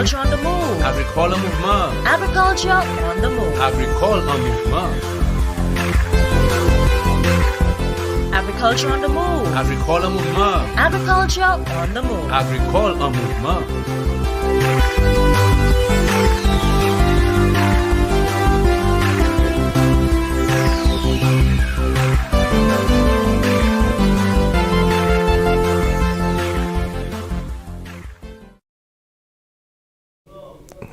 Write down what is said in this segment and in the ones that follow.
Agriculture on the move. Agricole mouvement. Agriculture on the move. Agricole en mouvement. Agriculture on the move. Agricole en mouvement. Agriculture on the move. Agricole en mouvement.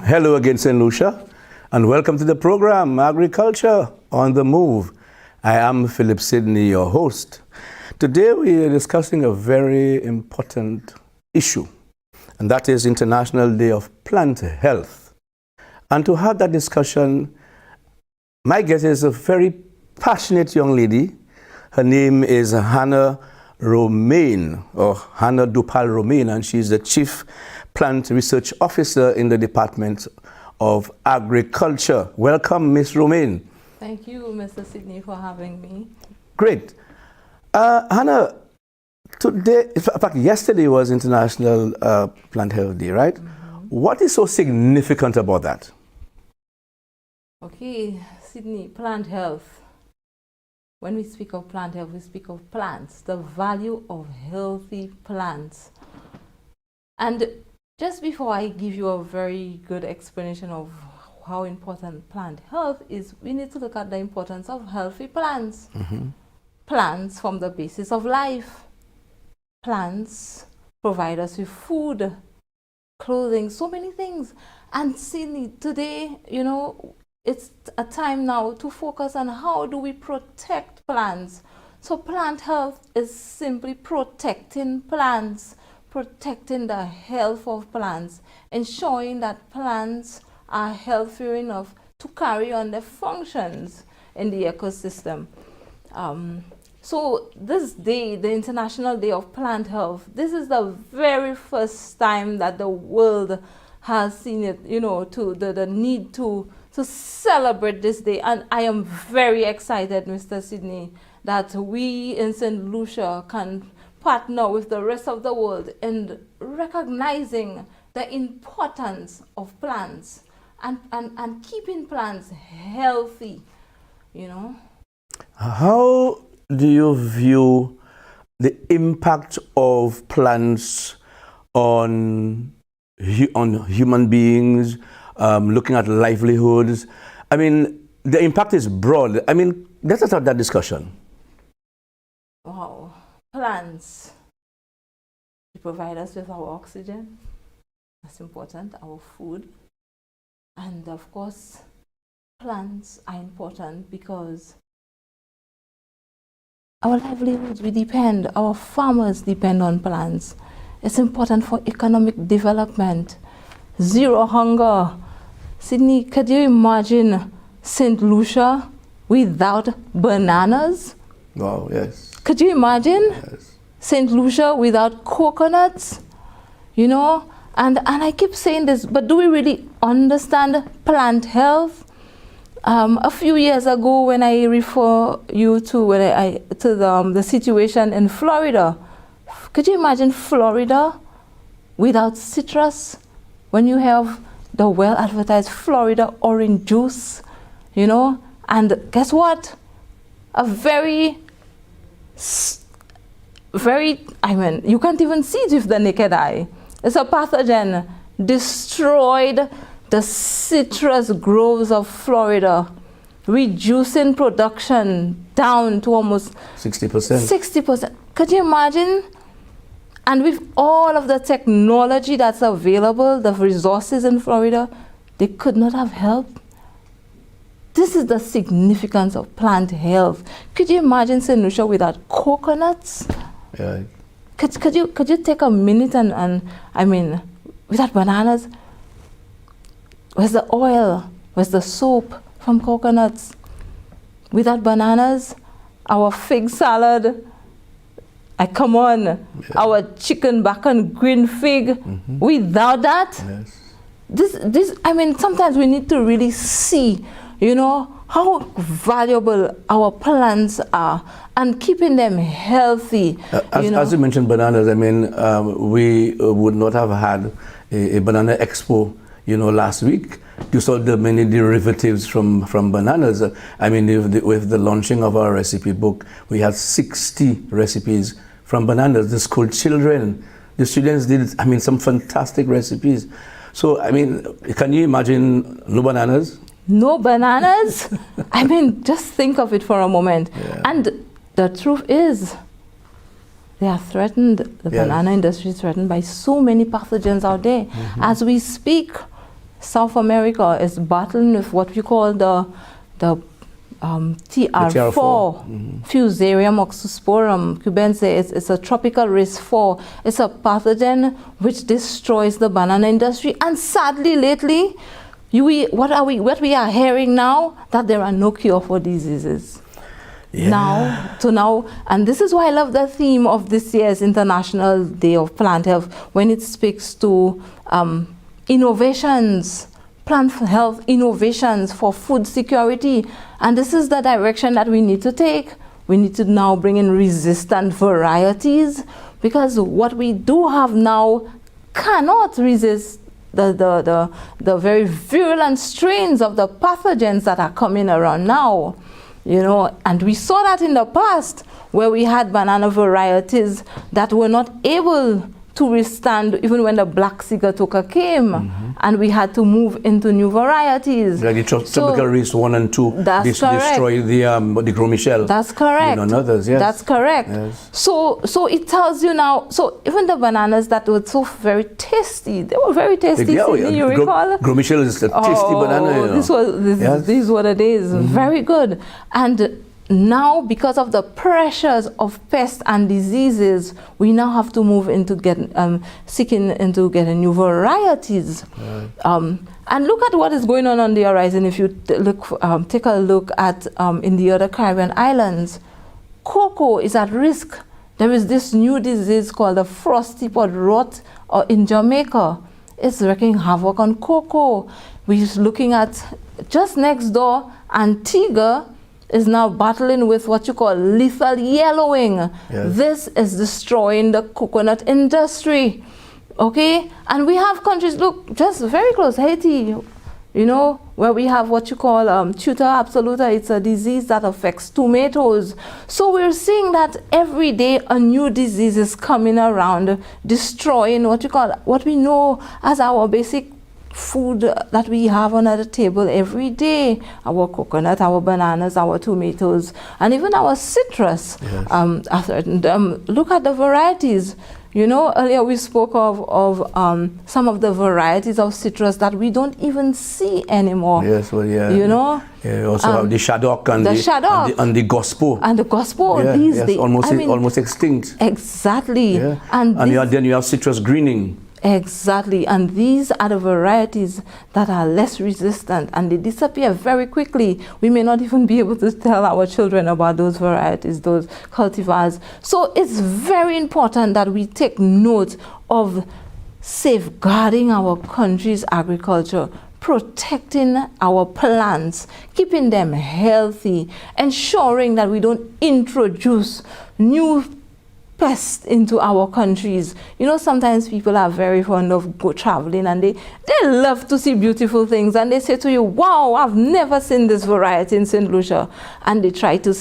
Hello again, St. Lucia, and welcome to the program, Agriculture on the Move. I am Philip Sidney, your host. Today we are discussing a very important issue, and that is International Day of Plant Health. And to have that discussion, my guest is a very passionate young lady. Her name is Hannah Romaine, or Hannah Dupal Romaine, and she's the Chief Plant Research Officer in the Department of Agriculture. Welcome, Ms. Romaine. Thank you, Mr. Sidney, for having me. Great. Hannah, today, in fact, yesterday was International Plant Health Day, right? Mm-hmm. What is so significant about that? Okay, Sidney, plant health. When we speak of plant health, we speak of plants, the value of healthy plants. And just before I give you a very good explanation of how important plant health is, we need to look at the importance of healthy plants. Mm-hmm. Plants form the basis of life. Plants provide us with food, clothing, so many things. And see, today, it's a time now to focus on how do we protect plants. So plant health is simply protecting plants, protecting the health of plants, ensuring that plants are healthy enough to carry on their functions in the ecosystem. So this day, the International Day of Plant Health, this is the very first time that the world has seen it, to the need to celebrate this day. And I am very excited, Mr. Sidney, that we in St. Lucia can partner with the rest of the world in recognizing the importance of plants and keeping plants healthy, How do you view the impact of plants on human beings, looking at livelihoods? I mean, the impact is broad. I mean, let's start that discussion. Wow. Plants, they provide us with our oxygen. That's important, our food. And of course, plants are important because our livelihoods, our farmers depend on plants. It's important for economic development. Zero hunger. Sidney, could you imagine St. Lucia without bananas? Wow, yes. Could you imagine? Yes. St. Lucia without coconuts? And I keep saying this, but do we really understand plant health? A few years ago, when I refer you to the situation in Florida, could you imagine Florida without citrus? When you have the well-advertised Florida orange juice, and guess what? A very, you can't even see it with the naked eye. It's a pathogen, destroyed the citrus groves of Florida, reducing production down to almost 60%. 60%. Could you imagine? And with all of the technology that's available, the resources in Florida, they could not have helped. This is the significance of plant health. Could you imagine St. Lucia without coconuts? Yeah. Could you take a minute and without bananas? Where's the oil? Where's the soap from coconuts? Without bananas, our fig salad, come on, yeah. Our chicken bacon green fig, mm-hmm. Without that, yes. Sometimes we need to really see, how valuable our plants are and keeping them healthy. As you mentioned bananas, I mean, we would not have had a banana expo, last week. You saw the many derivatives from bananas. I mean, with the launching of our recipe book, we had 60 recipes from bananas. The school children, the students did, I mean, some fantastic recipes. So, I mean, can you imagine no bananas? No bananas? I mean, just think of it for a moment. Yeah. And the truth is, they are threatened, the banana industry is threatened by so many pathogens out there. As we speak, South America is battling with what we call the TR4, Fusarium oxysporum cubense. It's a tropical race 4. It's a pathogen which destroys the banana industry. And sadly, lately, what we are hearing now, that there are no cure for diseases. Yeah. Now, and this is why I love the theme of this year's International Day of Plant Health, when it speaks to innovations, plant health innovations for food security. And this is the direction that we need to take. We need to now bring in resistant varieties, because what we do have now cannot resist the very virulent strains of the pathogens that are coming around now. And we saw that in the past, where we had banana varieties that were not able to withstand even when the black sigatoka came, and we had to move into new varieties. Like the tropical race 1 and 2, destroy the Gromichel. That's correct. And others, yes. That's correct. Yes. So it tells you now, so even the bananas that were so very tasty, they were very tasty, Sydney, you recall? Gromichel is a tasty banana. These were the days, very good. And now, because of the pressures of pests and diseases, we now have to move into getting new varieties. Right. And look at what is going on the horizon. If you take a look at in the other Caribbean islands, cocoa is at risk. There is this new disease called the frosty pod rot in Jamaica. It's wreaking havoc on cocoa. We're looking at just next door, Antigua is now battling with what you call lethal yellowing. Yes. This is destroying the coconut industry. Okay? And we have countries, look, just very close, Haiti, where we have what you call tuta absoluta. It's a disease that affects tomatoes. So we're seeing that every day a new disease is coming around, destroying what we know as our basic food that we have on the table every day: our coconut, our bananas, our tomatoes, and even our citrus. Yes. Are threatened. Look at the varieties. Earlier we spoke of some of the varieties of citrus that we don't even see anymore. Yes, well, yeah. Yeah, we also have the shaddock and the gospel. And the gospel these days, almost extinct. Exactly. Yeah. And then you have citrus greening. Exactly, and these are the varieties that are less resistant, and they disappear very quickly. We may not even be able to tell our children about those varieties, those cultivars. So it's very important that we take note of safeguarding our country's agriculture, protecting our plants, keeping them healthy, ensuring that we don't introduce new pests into our countries. Sometimes people are very fond of traveling, and they love to see beautiful things, and they say to you, wow, I've never seen this variety in St. Lucia. And they try to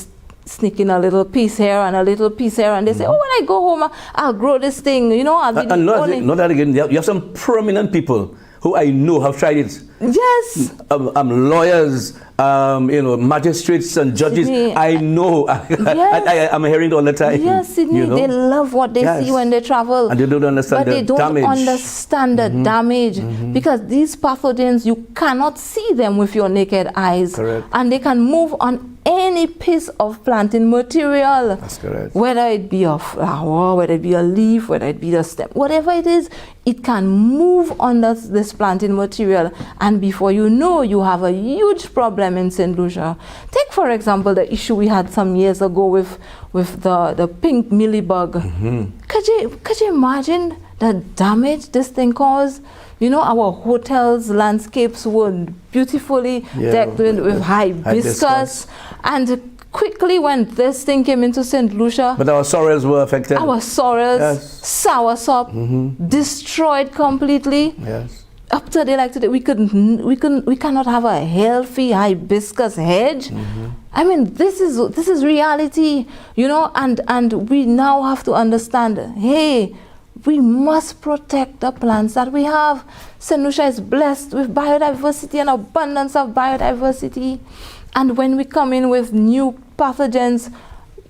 sneak in a little piece here and a little piece here, and they say, oh, when I go home, I'll grow this thing. I'll be not that again. You have some prominent people who I know have tried it. Yes. Lawyers, magistrates and judges. Sydney, I know. Yes. I'm hearing it all the time. Yes, Sydney, they love what they see when they travel. And they don't understand the damage. But they don't understand the damage, because these pathogens, you cannot see them with your naked eyes. Correct. And they can move on any piece of planting material. That's correct. Whether it be a flower, whether it be a leaf, whether it be a stem, whatever it is, it can move on this planting material. And before you know, you have a huge problem in St. Lucia. Take, for example, the issue we had some years ago with the pink mealybug. Could you imagine the damage this thing caused. You know, our hotels, landscapes were beautifully decked with hibiscus. And quickly when this thing came into St. Lucia, but our sorrels were affected. Our sorrels, soursop, destroyed completely. Yes. Up to day like today, we cannot have a healthy hibiscus hedge. I mean, this is reality, you know, and we now have to understand, hey, we must protect the plants that we have. St. Lucia is blessed with biodiversity and abundance of biodiversity. And when we come in with new pathogens,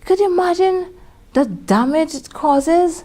could you imagine the damage it causes?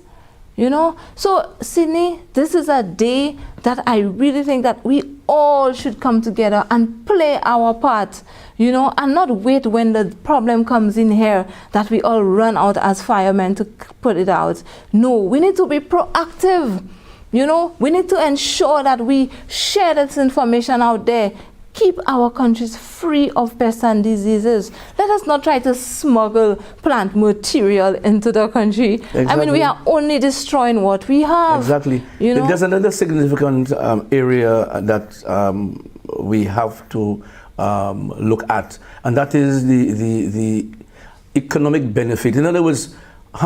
You know, so Sydney, this is a day that I really think that we all should come together and play our part, you know, and not wait when the problem comes in here that we all run out as firemen to put it out. No, we need to be proactive. You know, we need to ensure that we share this information out there. Keep our countries free of pests and diseases. Let us not try to smuggle plant material into the country. Exactly. I mean, we are only destroying what we have. Exactly. You know? There's another significant area that we have to look at, and that is the economic benefit. In other words,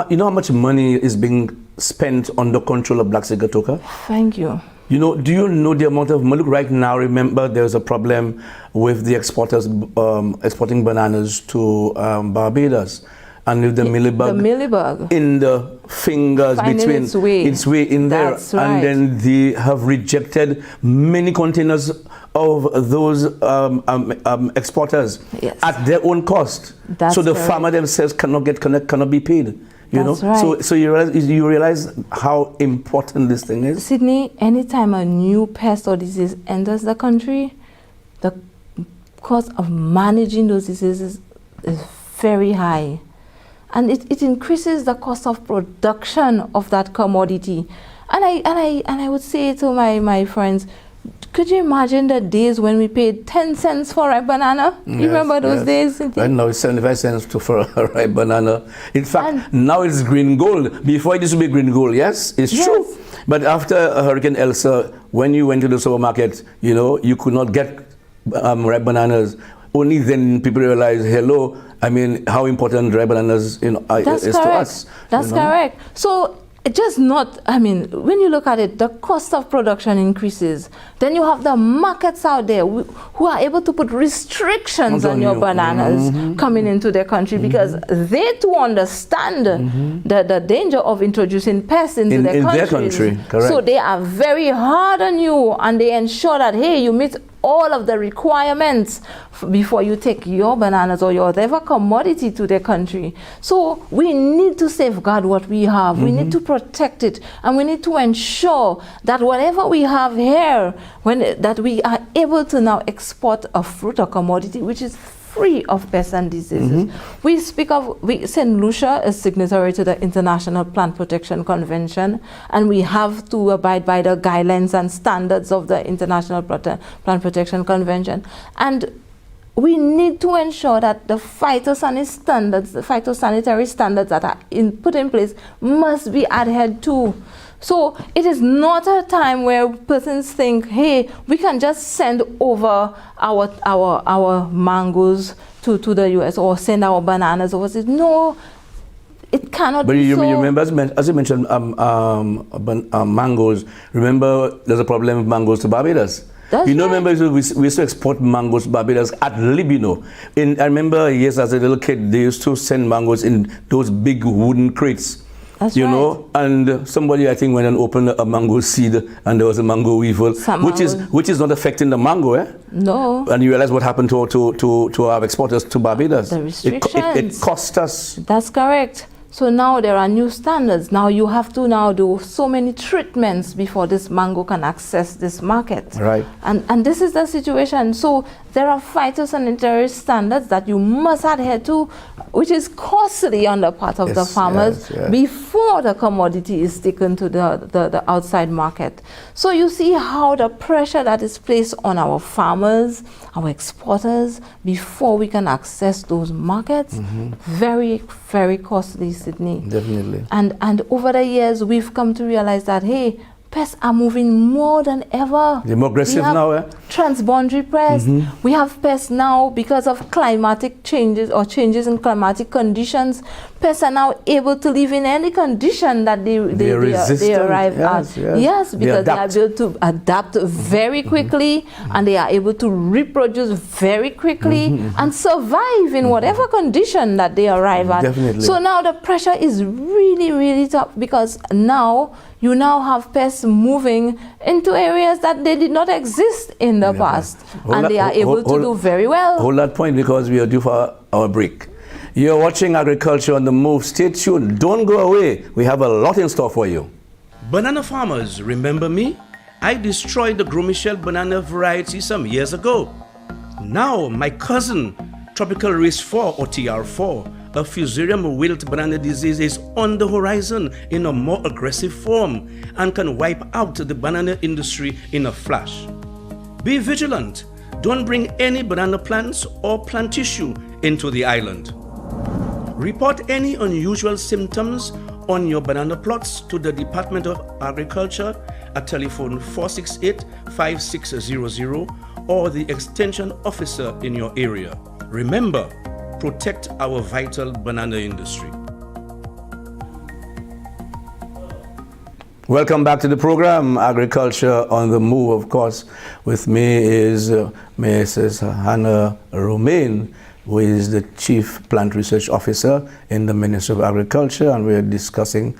you know how much money is being spent on the control of black sigatoka? Thank you. You know, do you know the amount of money? Look, right now, remember, there's a problem with the exporters exporting bananas to Barbados. And with the millibug in the fingers between its way in there. That's right. And then they have rejected many containers of those exporters at their own cost. So the farmer themselves cannot be paid. You know, right. So you realize how important this thing is. Sydney, anytime a new pest or disease enters the country, the cost of managing those diseases is very high, and it increases the cost of production of that commodity. And I would say to my friends, could you imagine the days when we paid 10 cents for a banana? You remember those days? Right now it's 75 cents for a ripe banana. In fact, now it's green gold. Before it used to be green gold, yes, it's true. But after Hurricane Elsa, when you went to the supermarket, you know, you could not get ripe bananas. Only then people realize, hello, I mean, how important ripe bananas is to us. That's correct. So it's just not, I mean, when you look at it, the cost of production increases. Then you have the markets out there who are able to put restrictions on your bananas coming into their country because they too understand the danger of introducing pests into their country. Correct. So they are very hard on you and they ensure that, hey, you meet all of the requirements before you take your bananas or your whatever commodity to their country. So we need to safeguard what we have. We need to protect it, and we need to ensure that whatever we have here, that we are able to now export a fruit or commodity which is free of pests and diseases. We speak of, St. Lucia is signatory to the International Plant Protection Convention, and we have to abide by the guidelines and standards of the International Plant Protection Convention. And we need to ensure that the phytosanitary standards that are put in place must be adhered to. So it is not a time where persons think, hey, we can just send over our mangoes to the US or send our bananas overseas. No, it cannot be so. But you remember, as you mentioned, mangoes, remember there's a problem with mangoes to Barbados. Remember we used to export mangoes to Barbados at Libino. I remember, yes, as a little kid, they used to send mangoes in those big wooden crates. You know, and somebody I think went and opened a mango seed, and there was a mango weevil, which is not affecting the mango, eh? No. And you realize what happened to our exporters to Barbados. The restrictions. It cost us. That's correct. So now there are new standards. Now you have to now do so many treatments before this mango can access this market. Right. And this is the situation. So there are phytosanitary standards that you must adhere to, which is costly on the part of the farmers before the commodity is taken to the outside market. So you see how the pressure that is placed on our farmers, our exporters, before we can access those markets, very, very costly. Sydney. Definitely. And over the years, we've come to realize that, hey, pests are moving more than ever. They're more aggressive now, eh? Transboundary pests. We have pests now because of climatic changes or changes in climatic conditions. Pests are now able to live in any condition that they arrive at. Yes, because they are able to adapt very quickly and they are able to reproduce very quickly and survive in whatever condition that they arrive at. Definitely. So now the pressure is really, really tough because now you now have pests moving into areas that they did not exist in the past. And they are able to do very well. Hold that point because we are due for our break. You're watching Agriculture on the Move. Stay tuned. Don't go away. We have a lot in store for you. Banana farmers, remember me? I destroyed the Gros Michel banana variety some years ago. Now my cousin, Tropical Race 4 or TR4, a Fusarium wilt banana disease, is on the horizon in a more aggressive form and can wipe out the banana industry in a flash. Be vigilant. Don't bring any banana plants or plant tissue into the island. Report any unusual symptoms on your banana plots to the Department of Agriculture at telephone 468-5600 or the extension officer in your area. Remember, protect our vital banana industry. Welcome back to the program, Agriculture on the Move. Of course, with me is Mrs. Hannah Romain, who is the Chief Plant Research Officer in the Ministry of Agriculture, and we're discussing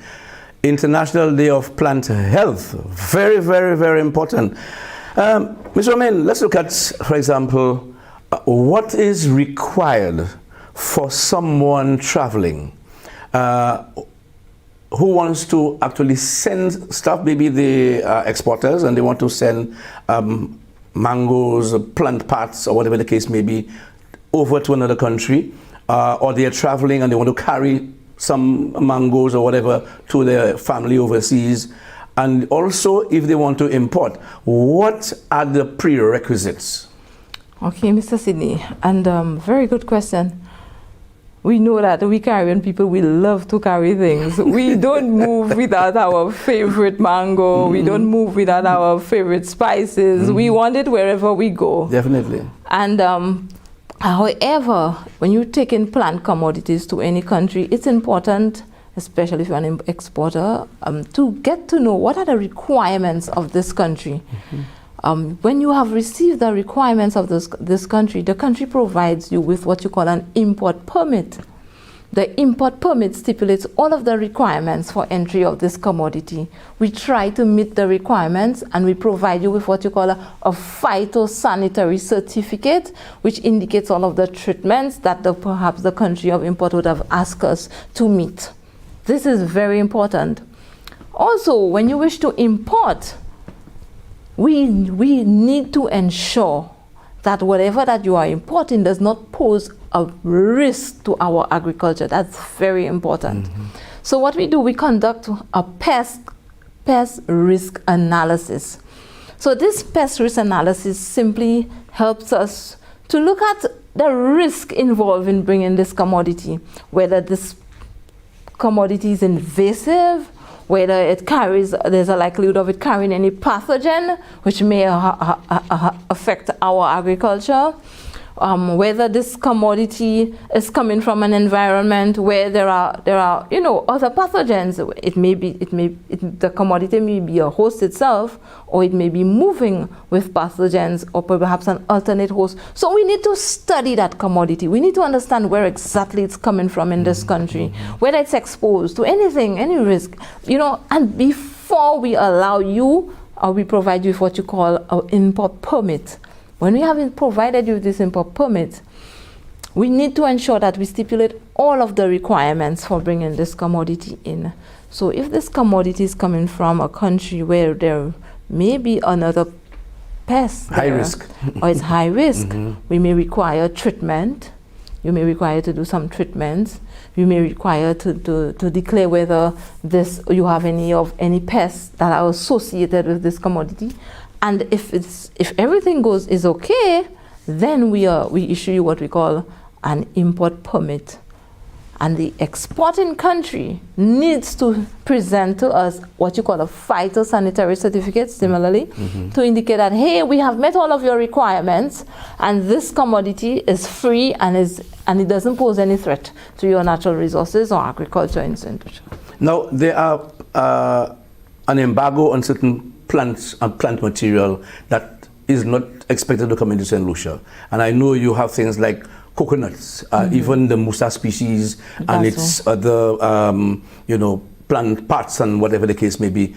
International Day of Plant Health. Very, very, very important. Ms. Romain, let's look at, for example, what is required for someone traveling who wants to actually send stuff, maybe the exporters, and they want to send mangoes, plant parts, or whatever the case may be, over to another country, or they are traveling and they want to carry some mangoes or whatever to their family overseas. And also, if they want to import, what are the prerequisites? Okay, Mr. Sydney, and very good question. We know that we Caribbean people, we love to carry things. We don't move without our favorite mango. We don't move without our favorite spices. We want it wherever we go. Definitely. And however, when you take in plant commodities to any country, it's important, especially if you're an exporter, to get to know what are the requirements of this country. When you have received the requirements of this country, the country provides you with what you call an import permit. The import permit stipulates all of the requirements for entry of this commodity. We try to meet the requirements and we provide you with what you call a phytosanitary certificate, which indicates all of the treatments that perhaps the country of import would have asked us to meet. This is very important. Also, when you wish to import, we need to ensure that whatever that you are importing does not pose a risk to our agriculture. That's very important. So what we do, we conduct a pest risk analysis. So this pest risk analysis simply helps us to look at the risk involved in bringing this commodity, whether this commodity is invasive, whether it carries, there's a likelihood of it carrying any pathogen which may affect our agriculture, whether this commodity is coming from an environment where there are other pathogens. The commodity may be a host itself, or it may be moving with pathogens, or perhaps an alternate host. So we need to study that commodity. We need to understand where exactly it's coming from in this country, whether it's exposed to anything, any risk, and before we allow you, or we provide you with what you call an import permit. When we have provided you with this import permit, we need to ensure that we stipulate all of the requirements for bringing this commodity in. So if this commodity is coming from a country where there may be another pest, high risk, or it's high risk, we may require treatment. You may require to do some treatments. You may require to declare whether you have any pests that are associated with this commodity. And if everything is okay, then we issue you what we call an import permit. And the exporting country needs to present to us what you call a phytosanitary certificate, similarly, to indicate that, hey, we have met all of your requirements, and this commodity is free and it doesn't pose any threat to your natural resources or agriculture in St. Lucia. Now, there are an embargo on certain plants and plant material that is not expected to come into St. Lucia. And I know you have things like coconuts, even the Musa species and its other, plant parts and whatever the case may be.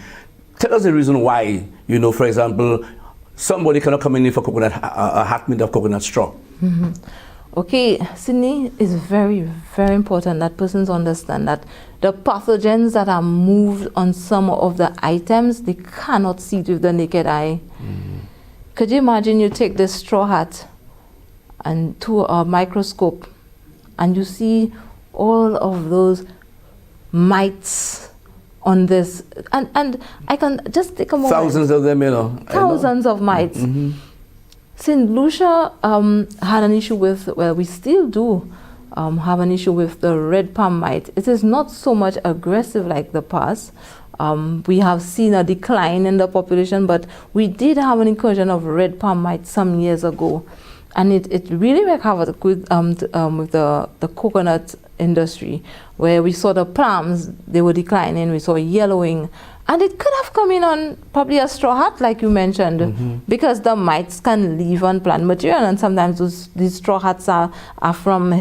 Tell us the reason why, for example, somebody cannot come in for coconut, a hat made of coconut straw. Okay, Sydney, is very, very important that persons understand that the pathogens that are moved on some of the items, they cannot see it with the naked eye. Could you imagine you take this straw hat and to a microscope and you see all of those mites on this, and I can just take a moment. Thousands of them, Thousands of mites. St. Lucia had an issue with, well, we still do have an issue with the red palm mite. It is not so much aggressive like the past. We have seen a decline in the population, but we did have an incursion of red palm mite some years ago. And it really wreaked havoc with the coconut industry, where we saw the palms, they were declining, we saw yellowing. And it could have come in on probably a straw hat, like you mentioned, because the mites can live on plant material, and sometimes these straw hats are from,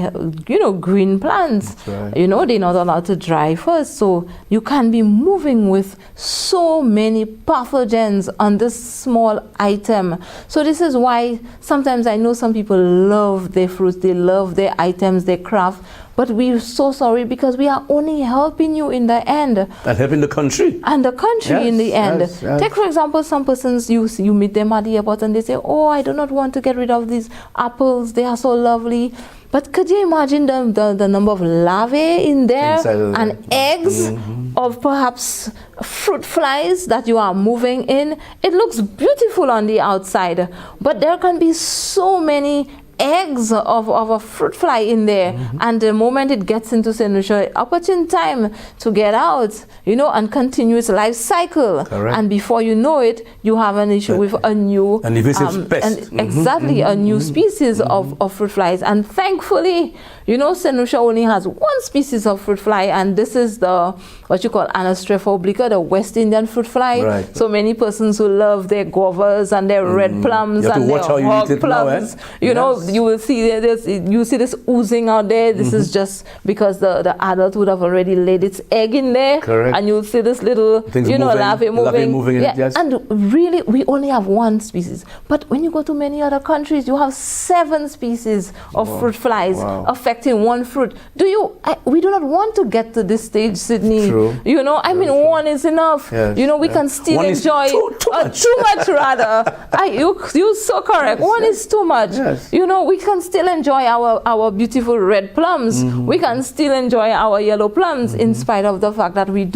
green plants. Right. They're not allowed to dry first. So you can be moving with so many pathogens on this small item. So this is why sometimes I know some people love their fruits, they love their items, their craft, but we're so sorry because we are only helping you in the end. And helping the country. And the country in the end. Yes, yes. Take, for example, some persons, you meet them at the airport and they say, oh, I do not want to get rid of these apples. They are so lovely. But could you imagine the number of larvae in there and eggs of perhaps fruit flies that you are moving in? It looks beautiful on the outside, but there can be so many eggs of a fruit fly in there, and the moment it gets into St. Lucia, opportune time to get out, and continue its life cycle. Correct. And before you know it, you have an issue with a new an invasive pest. Exactly, a new species of fruit flies. And thankfully, St. Lucia only has one species of fruit fly, and this is what you call Anastropha obliqua, the West Indian fruit fly. Right. So many persons who love their guavas and their red plums and their hog plums, you will see this oozing out there. This is just because the adult would have already laid its egg in there. Correct. And you'll see this little, larvae moving. Yeah. Yes. And really, we only have one species. But when you go to many other countries, you have 7 species of fruit flies affecting one fruit. We do not want to get to this stage, Sydney. True. One is enough. Yes. We can still one enjoy too much rather. You're so correct. Yes, one is too much. Yes. We can still enjoy our beautiful red plums. We can still enjoy our yellow plums in spite of the fact that we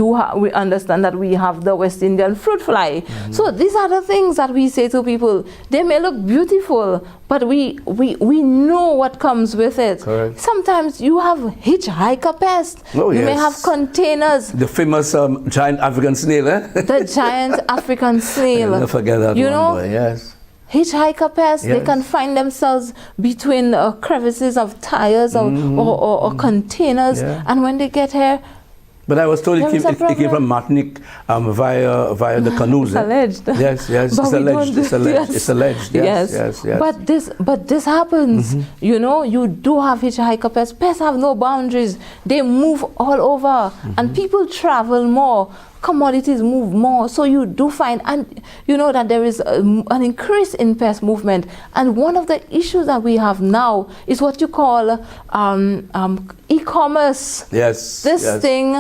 understand that we have the West Indian fruit fly. So these are the things that we say to people. They may look beautiful, but we know what comes with it. Correct. Sometimes you have hitchhiker pests. Oh, you may yes. have containers. The famous giant African snail, The giant African snail. I'll never forget that one, boy. Yes. Hitchhiker pests, Yes. they can find themselves between crevices of tires or containers, and when they get here, but I was told it came problem. from Martinique via the canoes. Alleged. Yes, But it's we alleged. don't- It's alleged. yes. It's alleged. Yes. But this happens. You do have hitchhiker pests. Pests have no boundaries. They move all over, and people travel more. Commodities move more, so you do find, and that there is an increase in pest movement. And one of the issues that we have now is what you call e-commerce. Yes. This thing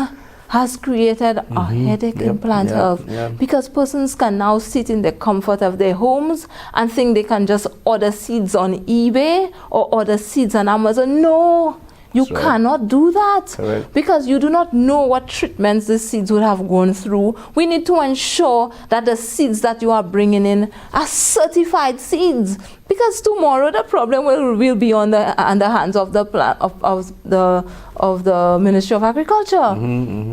has created a headache in plant health, because persons can now sit in the comfort of their homes and think they can just order seeds on eBay or order seeds on Amazon. No, You That's right. cannot do that Correct. because you do not know what treatments the seeds would have gone through. We need to ensure that the seeds that you are bringing in are certified seeds, because tomorrow the problem will be on the hands of the Ministry of Agriculture.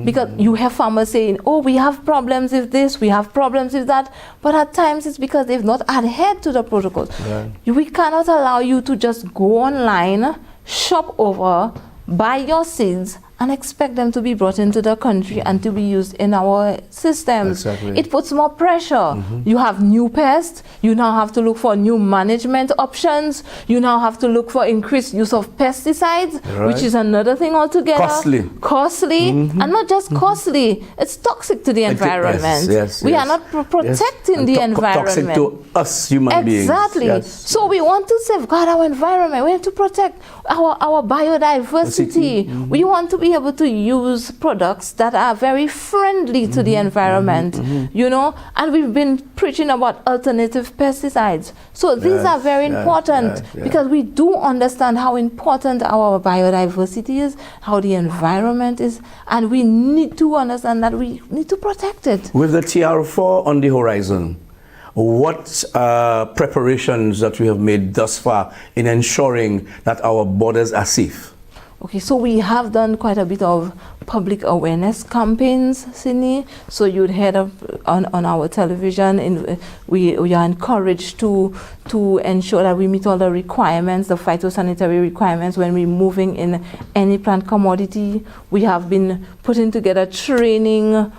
Because you have farmers saying, oh, we have problems with this, we have problems with that, but at times it's because they've not adhered to the protocols. Right. We cannot allow you to just go online, shop over, buy your seeds, and expect them to be brought into the country and to be used in our systems. Exactly. It puts more pressure. You have new pests. You now have to look for new management options. You now have to look for increased use of pesticides, Right. which is another thing altogether. Costly, and not just costly. It's toxic to the environment. Yes, we yes. are not protecting And the toxic environment. to us human beings. Exactly. Yes. So we want to safeguard our environment. We have to protect our biodiversity. We want to be able to use products that are very friendly to the environment, you know, and we've been preaching about alternative pesticides. So these are very important because we do understand how important our biodiversity is, how the environment is, and we need to understand that we need to protect it. With the TR4 on the horizon, what preparations that we have made thus far in ensuring that our borders are safe? Okay, so we have done quite a bit of public awareness campaigns, Sydney. So you'd heard of on our television, we are encouraged to ensure that we meet all the requirements, the phytosanitary requirements when we're moving in any plant commodity. We have been putting together training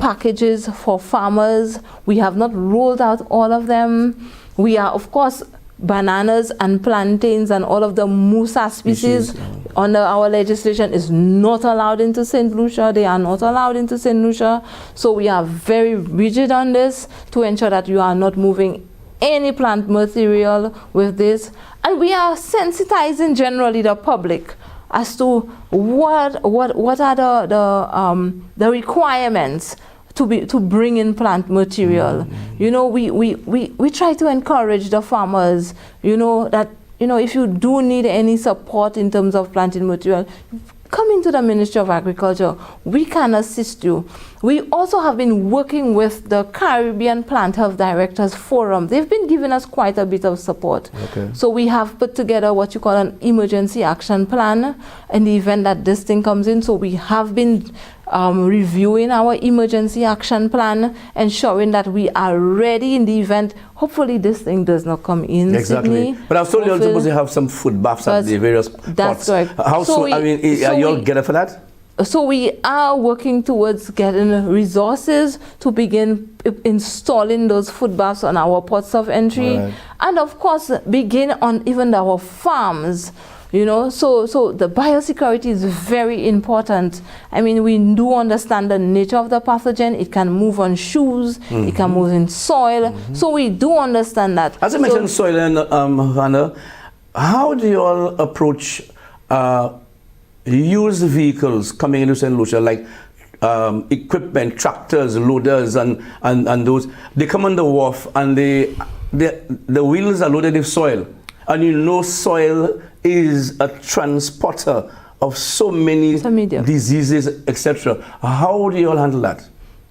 packages for farmers. We have not rolled out all of them. We are, of course, bananas and plantains and all of the Musa species under our legislation is not allowed into St. Lucia. They are not allowed into St. Lucia. So we are very rigid on this to ensure that you are not moving any plant material with this. And we are sensitizing generally the public as to what are the requirements to bring in plant material. You know, we try to encourage the farmers, you know, that, you know, if you do need any support in terms of planting material, come into the Ministry of Agriculture. We can assist you. We also have been working with the Caribbean Plant Health Directors Forum. They've been giving us quite a bit of support. Okay. So we have put together what you call an emergency action plan in the event that this thing comes in. So we have been reviewing our emergency action plan, ensuring that we are ready in the event. Hopefully this thing does not come in. Exactly. Sydney. But I was told you're supposed to have some food baths at the various That's pots. correct. How So soon? I mean, are you all geared for that? So we are working towards getting resources to begin installing those food baths on our ports of entry, Right. and of course begin on even our farms. You know, so the biosecurity is very important. I mean, we do understand the nature of the pathogen. It can move on shoes, it can move in soil. So we do understand that. As I mentioned, soil and Hannah, how do you all approach used vehicles coming into St. Lucia, like equipment, tractors, loaders, and those? They come on the wharf and the wheels are loaded with soil, and you know soil is a transporter of so many diseases, etc. How do you all handle that?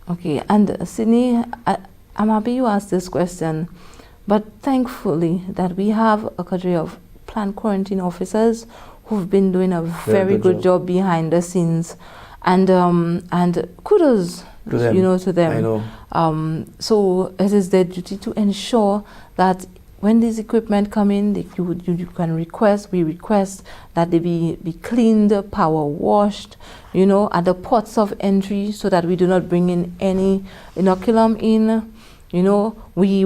Okay, and Sydney, I'm happy you asked this question, but thankfully that we have a cadre of plant quarantine officers who've been doing a very good job behind the scenes, and kudos, you know, to them. I know. So it is their duty to ensure that when these equipment come in, you can request, we request that they be cleaned, power washed, you know, at the ports of entry, so that we do not bring in any inoculum in. You know, we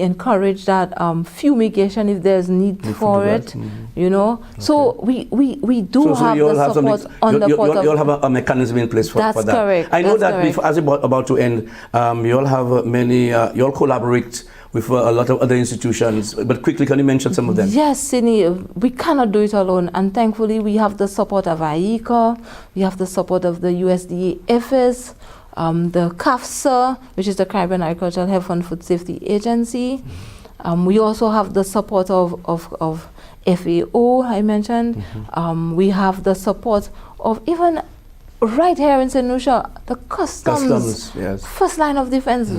encourage that fumigation if there's need for it, you know. Okay. So we do have the support on the port of... You all have a mechanism in place for that. That's correct. I know that before, as about to end, you all have many, you all collaborate with a lot of other institutions, but quickly, can you mention some of them? Yes, Sydney, we cannot do it alone, and thankfully we have the support of AICA, we have the support of the USDA EFIS, the CAFSA, which is the Caribbean Agricultural Health and Food Safety Agency. We also have the support of FAO, I mentioned. We have the support of even right here in St. Lucia, the customs, yes. first line of defense.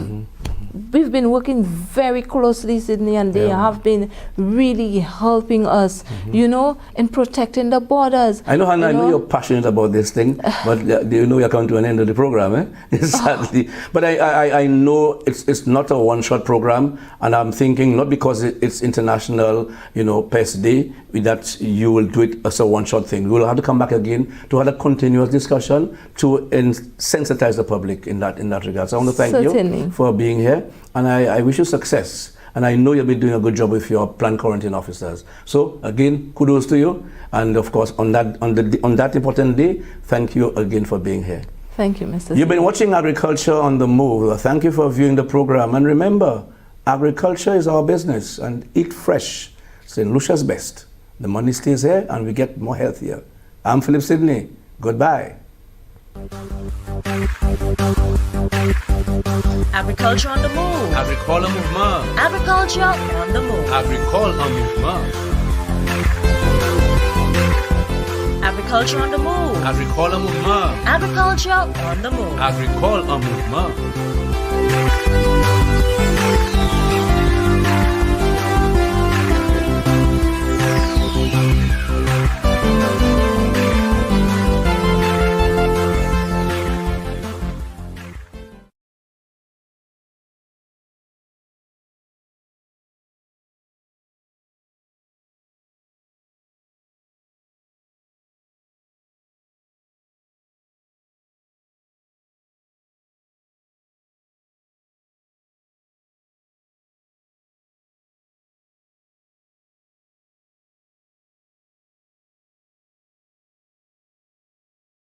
We've been working very closely, Sydney, and they have been really helping us, you know, in protecting the borders. I know, Hannah, I know you're passionate about this thing, but you know you're coming to an end of the program, eh? Sadly. But I know it's not a one-shot program, and I'm thinking not because it's International, you know, Pest Day, that you will do it as a one-shot thing. We'll have to come back again to have a continuous discussion to sensitize the public in that regard. So I want to thank you for being here. And I wish you success. And I know you'll be doing a good job with your plant quarantine officers. So again, kudos to you. And of course, on that important day, thank you again for being here. Thank you, Mr. You've been watching Agriculture on the Move. Thank you for viewing the program. And remember, agriculture is our business. And eat fresh. St. Lucia's best. The money stays here and we get more healthier. I'm Philip Sidney. Goodbye. Agriculture on the move. Agricole mouvement. Agriculture on the move. Agricole en mouvement. Agriculture on the move. Agricole mouvement. Agriculture on the move. Agricole en mouvement.